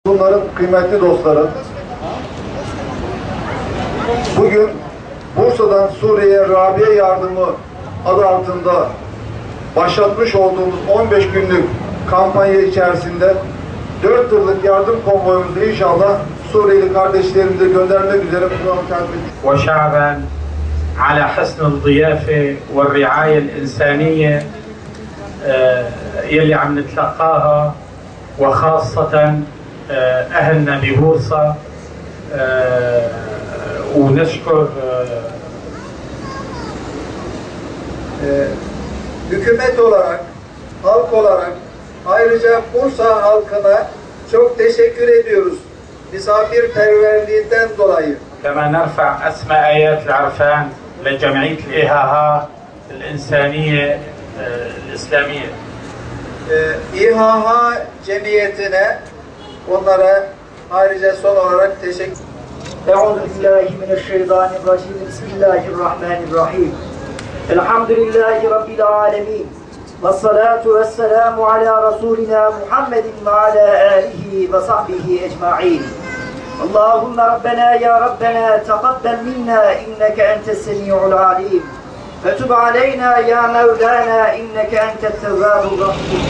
Bunların kıymetli dostları, bugün Bursa'dan Suriye'ye Rabia Yardımı adı altında başlatmış olduğumuz 15 günlük kampanya içerisinde 4 tırlık yardım konvoyumuzu inşallah Suriyeli kardeşlerimize göndermek üzere programı takip ediyoruz. وشعبا على حسن الضيافة والرعاية الإنسانية يلي عم نتلقاها وخاصة أهلنا ببورصة ونشكر Hükümet olarak, halk olarak, ayrıca Bursa halkına çok teşekkür ediyoruz. Misafirperverliğinden dolayı. كما نرفع أسماء آيات العرفان لجمعية الإهاها الإنسانية الإسلامية. İHA Cemiyeti'ne, onlara ayrıca son olarak teşekkür. Euzubillahimineşşeytanirracim. Bismillahirrahmanirrahim. Elhamdülillahi Rabbil alemin. Vessalatu vesselamu ala Resulina Muhammedin ve ala alihi ve sahbihi ecma'in. Allahümme Rabbena ya Rabbena tekabbel minna inneke entessemi'ul alim. Fetub aleyna ya Mevlana inneke entet tevvabur rahim.